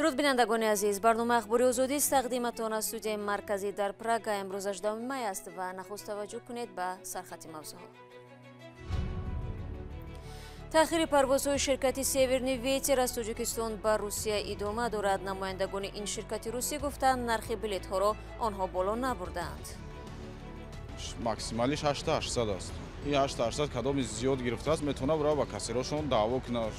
дуруд бинандагони азиз, барнома Ахбори Озодӣ тақдиматон аз студияи марказӣ дар Прага имрӯз 18 май аст ва нахуст таваҷҷӯҳ кунед ба сархати мавзӯъҳо. таъхири парвозҳои ширкати Северни ветер аз Тоҷикистон ба Русия идома дорад. намояндагони ин ширкати русӣ гуфтанд нархи билетҳоро онҳо боло набурдаанд. максималиш 800 аст. ин 800 кадоми зиёд гирифтааст, метавонад бара ба кассирошон даъво кунад.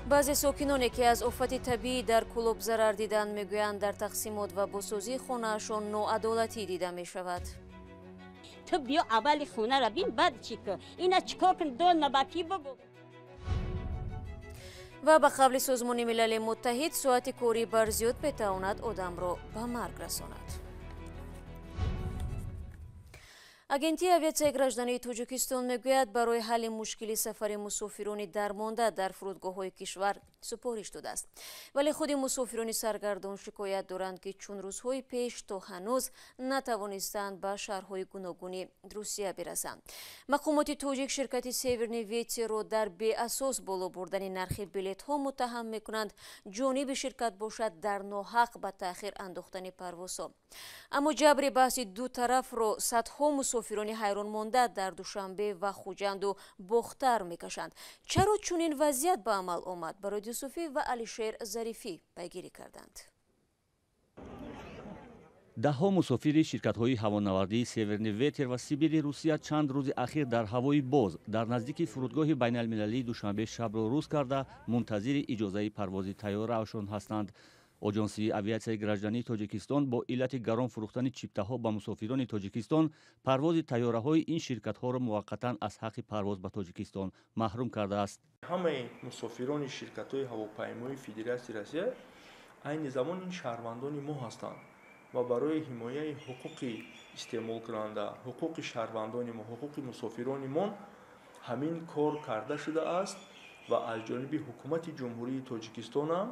баъзе сокиноне ки аз офати табиӣ дар Кӯлоб зарар диданд мегӯянд дар тақсимот ва босозии хонаашон ноадолатӣ дида мешавад. تو بیا اول خونه را بین بعد چیکار اینا چیکار کن دو نباتی بگو ва ба қавли созмони милали муттаҳид соати кори бар зиёд метавонад одамро ба марг расонад. агентии авиатсияи граждании Тоҷикистон мегӯяд барои ҳалли мушкили сафари мусофирони дармонда дар фурудгоҳҳои кишвар супориш шудааст. вале худи мусофирони саргардон шикоят доранд ки чун рӯзҳои пеш то ҳанӯз натавонистанд ба шаҳрҳои гуногуни Русия бирасанд. мақомоти тоҷик ширкати Северни ветерро дар беасос боло бурдани нархи билетҳо муттаҳам мекунанд. ҷониби ширкат бошад дар ноҳақ ба таъхир андохтани парвозҳо. аммо ҷабри баҳси ду тарафро садҳо мусофирони ҳайронмонда дар Душанбе ва Хуҷанду бохтар мекашанд. чаро чунин вазъият ба амал омад? барои Юсуфӣ ва Алишер Зарифӣ пайгирӣ карданд. даҳҳо мусофири ширкатҳои ҳавонавардии Северни ветер ва Сибири Русия чанд рӯзи ахир дар ҳавои боз дар наздики фурудгоҳи байналмилалии Душанбе шабро рӯз карда мунтазири иҷозаи парвози тайёраашон ҳастанд. оҷонсии авиатсияи граждании Тоҷикистон бо иллати гарон фурӯхтани чиптаҳо ба мусофирони Тоҷикистон парвози тайёраҳои ин ширкатҳоро муваққатан аз ҳаққи парвоз ба Тоҷикистон маҳрум кардааст. ҳамаи мусофирони ширкатҳои ҳавопаймоии Федератсияи Русия айни замон ин шаҳрвандони мо ҳастанд ва барои ҳимояи ҳуқуқи истеъмолкунанда, ҳуқуқи шаҳрвандони мо, ҳуқуқи мусофирони мо ҳамин кор карда шудааст ва аз ҷониби ҳукумати ҷумҳурии Тоҷикистон ҳам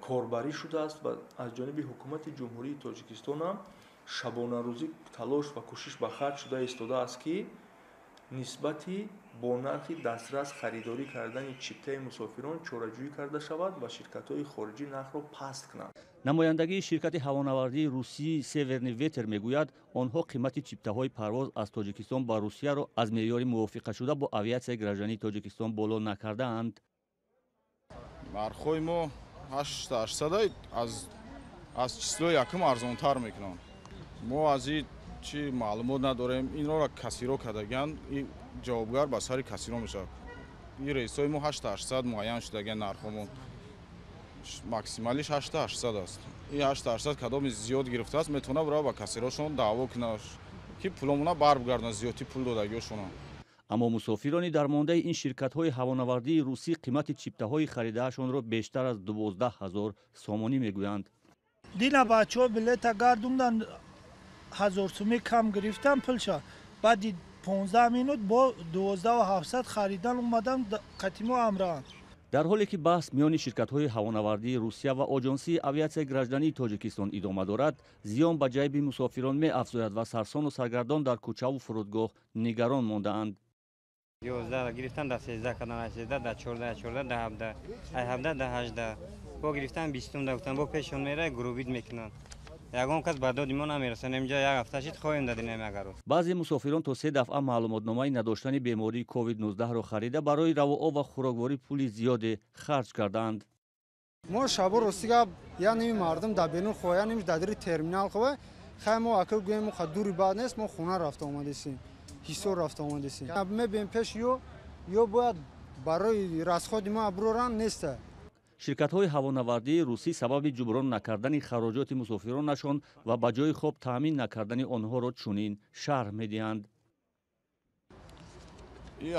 корбарӣ шудааст ва аз ҷониби ҳукумати ҷумҳурии Тоҷикистон ҳам шабонарӯзӣ талош ва кӯшиш ба харҷ шуда истодааст ки нисбати бо нархи дастрас харидорӣ кардани чиптаи мусофирон чораҷӯӣ карда шавад ва ширкатҳои хориҷӣ нархро паст кунанд. намояндагии ширкати ҳавонавардии русии Северни ветер мегӯяд онҳо қимати чиптаҳои парвоз аз Тоҷикистон ба Русияро аз меъёри мувофиқашуда бо авиатсияи граждании Тоҷикистон боло накардаанд. нархҳои мо 800 аз числои якум арзонтар мекунанд. мо аз ин чи маълумот надорем. инро кассиро кардаган ин ҷавобгар ба сари кассиро мешавад. ин рейсҳои мо 800 муайян шудаган нархҳомон максималиш 800 аст. ин 800 кадоми зиёд гирифтааст, метавонад бара ба кассирошон даъво кунад ки пуломона барбигардонад, зиёдтӣ пул додагиошонам. аммо мусофирони дармондаи ин ширкатҳои ҳавонавардии русӣ қимати чиптаҳои харидаашонро бештар аз 12 000 сомонӣ мегӯянд. дина бачаҳо билета гардундан 1000 сомӣ кам гирифтан пулша. баъди 15 минут бо 12700 харидан омадан қатимо амраанд. дар ҳоле ки баҳс миёни ширкатҳои ҳавонавардии Русия ва оҷонсии авиатсияи граждании Тоҷикистон идома дорад, зиён ба ҷайби мусофирон меафзояд ва сарсону саргардон дар кӯчаву фурудгоҳ нигарон мондаанд. 11 гирифтан да 13 кадан 13 да 14 14 да 17 ай 17 да 18 бо гирифтан 20 да гуфтан бо пешон мерай гурубит мекунанд. ягон кас ба доди мо намерасонад. имҷо як ҳафта шид хоҳем дадинем агар баъзе мусофирон то 3 дафъа маълумотномаи надоштани бемории COVID-19-ро харида барои равоо ва хӯрокворӣ пули зиёде харҷ кардаанд. мо шабо ростига яъни мардум да бенун хояним дадири терминал хова хай мо ака гӯем ха дури баъд нест мо хона рафта омадесим ҳисор рафта омадесим мебем пеш ё бояд барои расходи мо аброран неста. ширкатҳои ҳавонавардии русӣ сабаби ҷуброн накардани хароҷоти мусофиронашон ва ба ҷои хоб таъмин накардани онҳоро чунин шарҳ медиҳанд.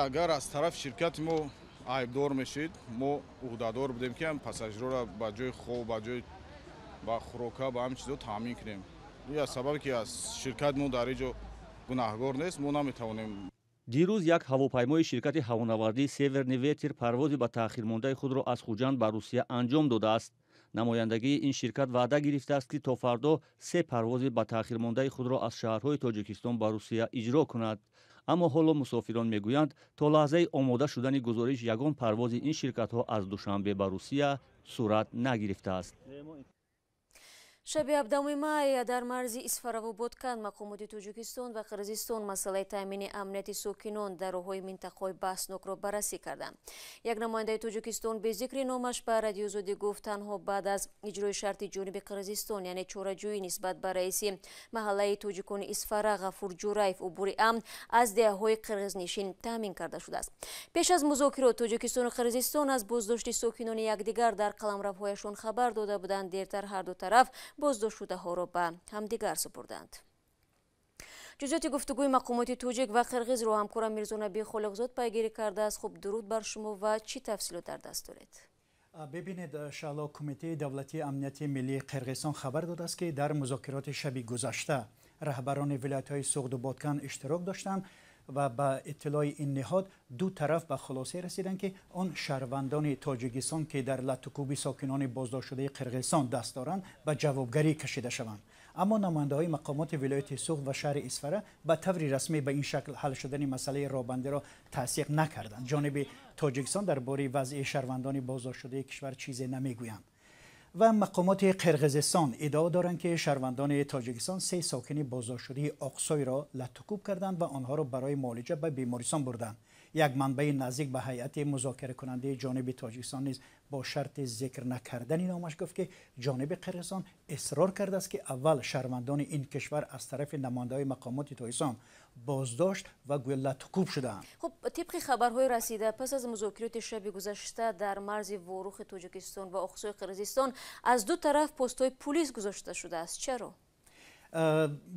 агар аз тарафи ширкати мо айбдор мешид, мо уҳдадор будем ки пассажирора ба ҷои хоб, ба ҷои ба хӯрока, ба ҳамин чизо таъмин кунем. ин аз сабабе ки аз ширкати мо дар инҷо гунаҳгор нест, мо наметавонем. дирӯз як ҳавопаймои ширкати ҳавонавардии Северни ветер парвози ба таъхирмондаи худро аз Хуҷанд ба Русия анҷом додааст. намояндагии ин ширкат ваъда гирифтааст ки то фардо 3 парвози ба таъхирмондаи худро аз шаҳрҳои Тоҷикистон ба Русия иҷро кунад. аммо ҳоло мусофирон мегӯянд то лаҳзаи омода шудани гузориш ягон парвози ин ширкатҳо аз душанбе ба Русия сурат нагирифтааст. шаби 7 май дар марзи исфараву бодканд мақомоти Тоҷикистон ва Қирғизистон масъалаи таъмини амнияти сокинон дар роҳҳои минтақаҳои баҳснокро баррасӣ карданд. Як намояндаи Тоҷикистон бе зикри номаш ба Радиои Озодӣ гуфт танҳо баъд аз иҷрои шарти ҷониби Қирғизистон яъне чораҷӯӣ нисбат ба раиси маҳаллаи тоҷикони Исфара Ғафур Ҷураев убури амн аз деҳаҳои қирғизнишин таъмин карда шудааст. Пеш аз музокирот Тоҷикистону Қирғизистон аз боздошти сокинони якдигар дар қаламравҳояшон хабар дода буданд. Дертар ҳар ду тараф боздоштшудаҳоро ба ҳамдигар супурданд. ҷузъиёти гуфтугӯи мақомоти тоҷик ва қирғизро ҳамкорам Мирзонабӣ Холиқзод пайгирӣ кардааст. хуб, дуруд бар шумо ва чӣ тафсилот дар даст доред? бибинед, шаъло кумитаи давлатии амнияти миллии Қирғизистон хабар додааст ки дар музокироти шаби гузашта раҳбарони вилоятҳои Суғду Бодкан иштирок доштанд ва ба иттилои ин ниҳод ду тараф ба хулосе расиданд ки он шаҳрвандони Тоҷикистон ки дар латукуби сокинони боздоштшудаи Қирғизистон даст доранд ба ҷавобгарӣ кашида шаванд. аммо намояндаҳои мақомоти вилояти Суғд ва шаҳри Исфара ба таври расмӣ ба ин шакл ҳал шудани масъалаи роҳбандиро тасдиқ накарданд. ҷониби Тоҷикистон дар бораи вазъи шаҳрвандони боздоштшудаи кишвар чизе намегӯянд. و مقامات قرقیزستان ادعا دارند که شهروندان تاجیکستان 3 ساکن بازداشتشده اقصی را لطکوب کردند و آنها را برای معالجه به بیمارستان بردند. یک منبع نزدیک به هیئت مذاکره کننده جانب تاجیکستان نیز با شرط ذکر نکردن نامش گفت که جانب قرقیزستان اصرار کرده است که اول شهروندان این کشور از طرف نماینده‌های مقامات تاجیکستان بازداشت و گویا لطکوب شدند. خب طبق خبرهای رسیده پس از مذاکرات شب گذشته در مرز وروخ تاجیکستان و اقصای قرقیزستان از دو طرف پست‌های پلیس گذاشته شده است. چرا؟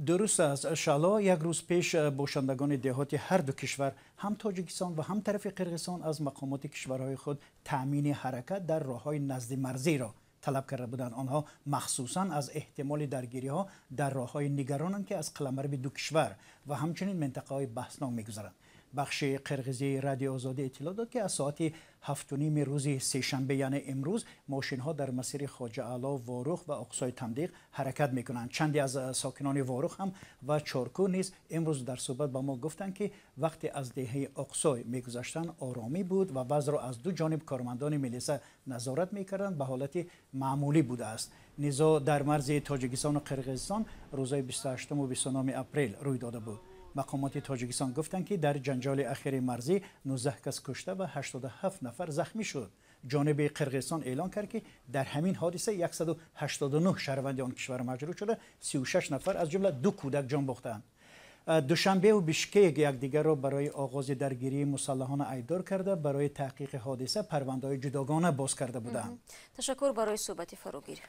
درست است شالا. یک روز پیش باشندگان دهات هر دو کشور هم تاجیکستان و هم طرف قرقیزستان از مقامات کشورهای خود تأمین حرکت در راههای نزد مرزی را طلب کرده بودند. آنها مخصوصا از احتمال درگیری ها در راههای نگرانند که از قلمرو دو کشور و همچنین منطقه های بحثناک میگذرند. بخش قرقیزی رادیو آزادی اطلاع داد که از ساعت 7:30 روز سه‌شنبه یعنی امروز ماشین ها در مسیر خواجه اعلی واروخ و اقصای تمدیق حرکت میکنند. چندی از ساکنان واروخ هم و چارکو نیز امروز در صحبت با ما گفتند که وقتی از دهه اقصای میگذشتند آرامی بود و وضع را از دو جانب کارمندان میلیسا نظارت میکردند به حالت معمولی بوده است. نزاع در مرز تاجیکستان و قرقیزستان روزهای 28 و 29 اپریل روی داده بود. مقامات تاجیکستان گفتند که در جنجال اخیر مرزی 19 کس کشته و 87 نفر زخمی شد. جانب قرقیزستان اعلان کرد که در همین حادثه 189 شهروند آن کشور مجروح شده، 36 نفر از جمله 2 کودک جان باختند. دوشنبه و بیشکک یکدیگر را برای آغاز درگیری مسلحانه ایدار کرده برای تحقیق حادثه پرونده‌های جداگانه باز کرده بودند. تشکر برای صحبت فراگیر.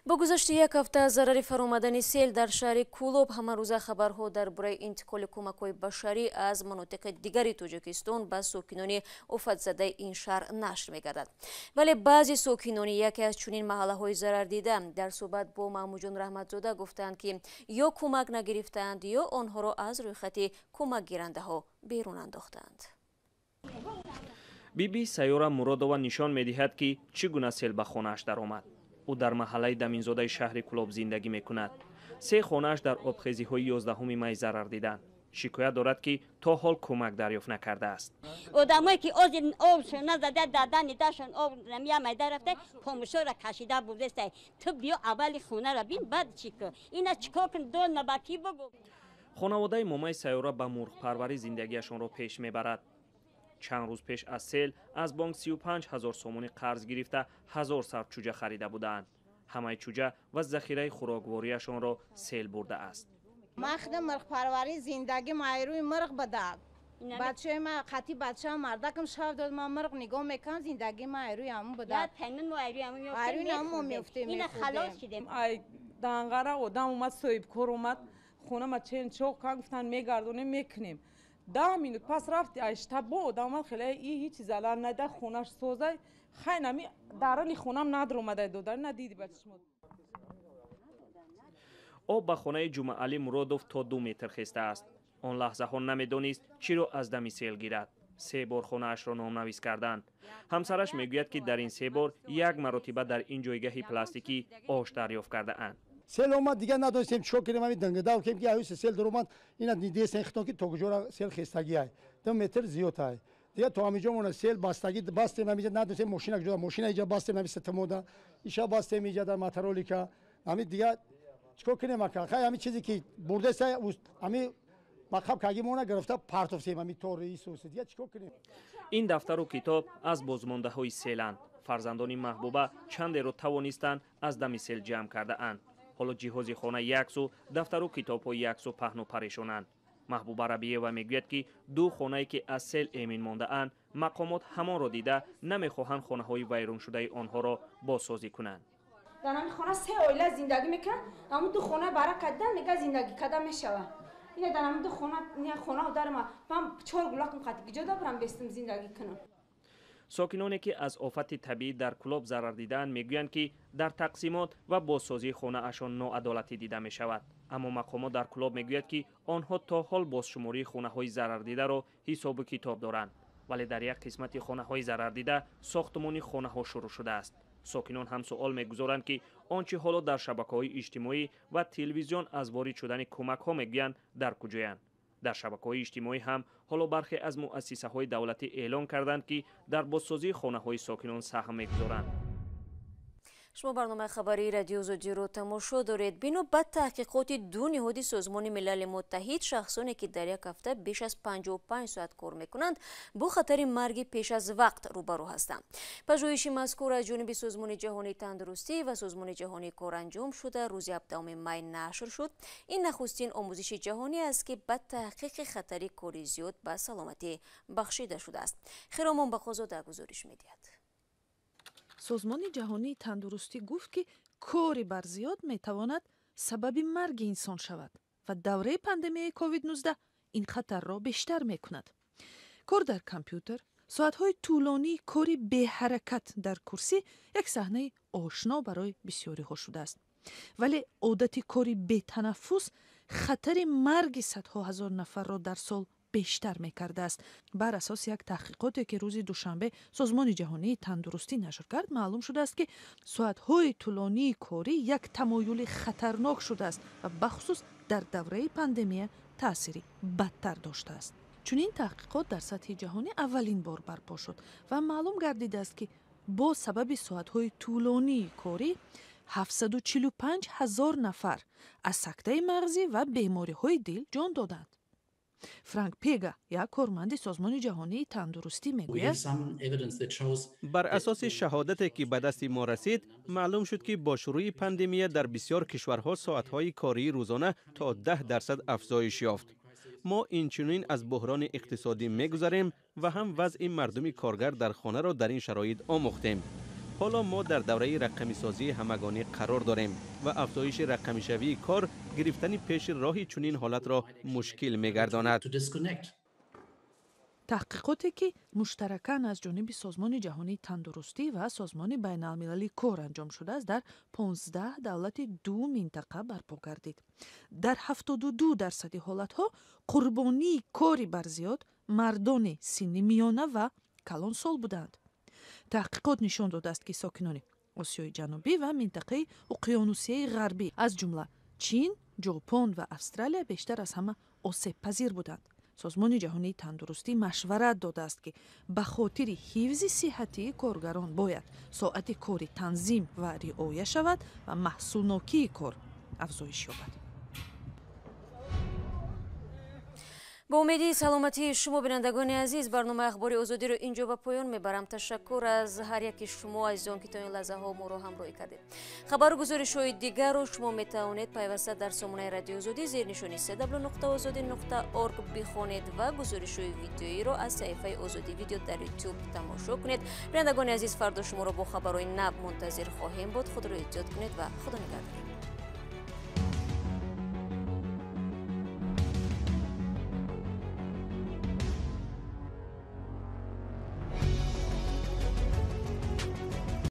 با گذشت یک هفته از ضرر فرآمدن سیل در شهر کولوب همه‌روزه خبرها درباره انتقال کمک‌های بشری از مناطق دیگری تاجیکستان به ساکنان آفاتزاده این شهر نشر می‌گردد. ولی بعضی ساکنان یکی از چنین محله‌های ضرر دیده در صحبت با محمود رحمتزاده گفتند که یا کمک نگرفتند یا آنها را از روی خط کمک گیرنده‌ها بیرون انداختند. بیبی سیاره مرادова نشان می‌دهد که چگونه سیل به خانه‌اش درآمد. او در محله دمینزاده شهر کولوب زندگی میکند. 3 خانه‌اش در آبخیزی‌های 11 می ضرر دیدند. شکایت دارد که تا حال کمک دریافت نکرده است. آدمایی که آبشون نزده دادن داشتن آب نمیامد رفته پاموشا را کشیده بوده است. تو بیا اول خونه را بین بعد چیکار. اینا چیکار کن دو نباکی بگو. خانواده مامای سیاره به مرغ پروری زندگیشان را پیش میبرد. چند روز پیش از سیل از بانک 35,000 سومانی قرض گرفته 1000 سر چوجه خریده بودند. همه چوجه و ذخیره خوراکواریشان را سیل برده است. ما خودم مرغ پروری زندگی مایروی مرغ بدم. بچه ما خاطی بچه مردکم شاف داد ما مرغ نگاه میکنم زندگی مایروی همون بدم. یا تنن مایروی همون میفته. این خلاص شدیم. ای دانگاره آدم اومد صاحب کار اومد خونه ما چند چوک کن گفتن میگردونیم میکنیم. 10 مینوت پس رفتی اشتباه آدم خیلی هیچ زلال نده خونش سوزه خیلی نمی درانی خونم ندر اومده دادن ندیدی بچه‌ش مود. آب به خانه جمعه علی مرادوف تا 2 متر خسته است. آن لحظه ها نمیدانست چی را از دم سیل گیرد. 3 بار خانه اش را نامنویس کردند. همسرش میگوید که در این 3 بار 1 مرتبه در این جایگاه پلاستیکی آش دریافت کرده اند. сел омад дига надонистем чико кунем ҳамин дангадав кем ки аюс сел дуромад ина нидесен хитон ки то куҷора сел хистагӣ ай 2 метр зиёд ай дига то ҳамиҷо мона сел бастагӣ бастем ҳамиҷа надонистем мошина куҷора мошина иҷа бастем ҳами сатамода иша бастем иҷа дар моторолика ҳамин дига чико кунем ака хай ҳамин чизе ки бурдеса ҳамин мақаб кагимона гирифта партофтем ҳамин тори соси дига чико кунем. ин дафтару китоб аз бозмондаҳои селанд. фарзандони маҳбуба чандеро тавонистанд аз дами сел ҷамъ кардаанд. ҳоло ҷиҳози хона яксу дафтару китобҳо яксу паҳну парешонанд. маҳбуба рабиева мегӯяд ки ду хонае ки аз сел эмин мондаанд мақомот ҳамонро дида намехоҳанд хонаҳои вайроншудаи онҳоро бозсозӣ кунанд. дар ҳамин хона 3 оила зиндагӣ мекунад, ҳамун ду хона бара кардан мега зиндагӣ карда мешавад. ина дар ҳамин ду хона дарма ман 4 гулакм қатиги ҷода бурам бестам зиндагӣ кунам. сокиноне ки аз офати табиӣ дар Кӯлоб зарар дидаанд мегӯянд ки дар тақсимот ва бозсозии хонаашон ноадолатӣ дида мешавад. аммо мақомот дар Кӯлоб мегӯяд ки онҳо то ҳол бозшумории хонаҳои зарардидаро ҳисобу китоб доранд, вале дар як қисмати хонаҳои зарардида сохтмони хонаҳо шурӯъ шудааст. сокинон ҳам суол мегузоранд ки он чи ҳоло дар шабакаҳои иҷтимоӣ ва телевизион аз ворид шудани кӯмакҳо мегӯянд дар куҷоянд. дар шабакаҳои иҷтимоӣ ҳам ҳоло бархе аз муассисаҳои давлатӣ эълон карданд ки дар бозсозии хонаҳои сокинон саҳм мегузоранд. шумо барномаи хабарии радиои Озодиро тамошо доред. бино ба таҳқиқоти ду ниҳоди созмони милали муттаҳид, шахсоне ки дар як ҳафта беш аз 55 соат кор мекунанд бо хатари марги пеш аз вақт рӯбарӯ ҳастанд. пажӯҳиши мазкур аз ҷониби созмони ҷаҳонии тандурустӣ ва созмони ҷаҳонии кор анҷом шуда рӯзи 7 май нашр шуд. ин нахустин омӯзиши ҷаҳонӣ аст ки ба таҳқиқи хатари кори зиёд ба саломатӣ бахшида шудааст. хиромон бахозода гузориш медиҳад. созмони ҷаҳонии тандурустӣ гуфт ки кори барзиёд метавонад сабаби марги инсон шавад ва давраи пандемияи COVID-19 ин хатарро бештар мекунад. кор дар компютер, соатҳои тӯлонии кори беҳаракат дар курсӣ як саҳнаи ошно барои бисёриҳо шудааст. вале одати кори бетанаффус хатари марги садҳо ҳазор нафарро дар сол бештар мекардааст. бар асоси як таҳқиқоте ки рӯзи душанбе созмони ҷаҳонии тандурустӣ нашр кард, маълум шудааст ки соатҳои тӯлонии корӣ як тамоюли хатарнок шудааст ва бахусус дар давраи пандемия таъсири бадтар доштааст. чунин таҳқиқот дар сатҳи ҷаҳонӣ аввалин бор барпо шуд ва маълум гардидааст ки бо сабаби соатҳои тӯлонии корӣ 745 000 нафар аз сактаи мағзӣ ва бемориҳои дил ҷон доданд. Франк Пега, як корманди созмони ҷаҳонии тандурустӣ мегӯяд: бар асоси шаҳодате ки ба дасти мо расид, маълум шуд ки бо шурӯи пандемия дар бисёр кишварҳо соатҳои кории рӯзона то 10% афзоиш ёфт. мо инчунин аз буҳрони иқтисодӣ мегузарем ва ҳам вазъи мардуми коргар дар хонаро дар ин шароит омӯхтем. ҳоло мо дар давраи рақамисозии ҳамагонӣ қарор дорем ва афзоиши рақамишавии кор гирифтани пеши роҳи чунин ҳолатро мушкил мегардонад. таҳқиқоте ки муштаракан аз ҷониби созмони ҷаҳонии тандурустӣ ва созмони байналмилалии кор анҷом шудааст дар 15 давлати 2 минтақа барпо гардид. дар 72% ҳолатҳо қурбонии кори барзиёд мардони синни миёна ва калонсол буданд. таҳқиқот нишон додааст ки сокинони осиёи ҷанубӣ ва минтақаи уқёнусияи ғарбӣ аз ҷумла чин, ҷопон ва австралия бештар аз ҳама осебпазир буданд. созмони ҷаҳонии тандурустӣ машварат додааст ки ба хотири ҳифзи сиҳатии коргарон бояд соати кори танзим ва риоя шавад ва маҳсулнокии кор афзоиш ёбад. با امید سلامتی شما بینندگان عزیز برنامه اخباری آزادی رو اینجا به پایان میبرم. تشکر از هر یک شما عزیزان که تا این لحظه ها ما رو همراهی کردید. خبر گزارش‌های دیگر رو شما میتوانید پیوسته در سامانه رادیو آزادی زیر نشانی www.azadi.org بخوانید و گزارش‌های ویدیویی رو از صفحه آزادی ویدیو در یوتیوب تماشا کنید. بینندگان عزیز فردا شما رو با خبرهای نو منتظر خواهیم بود. خود رو احتیاط کنید و خدا نگهدار.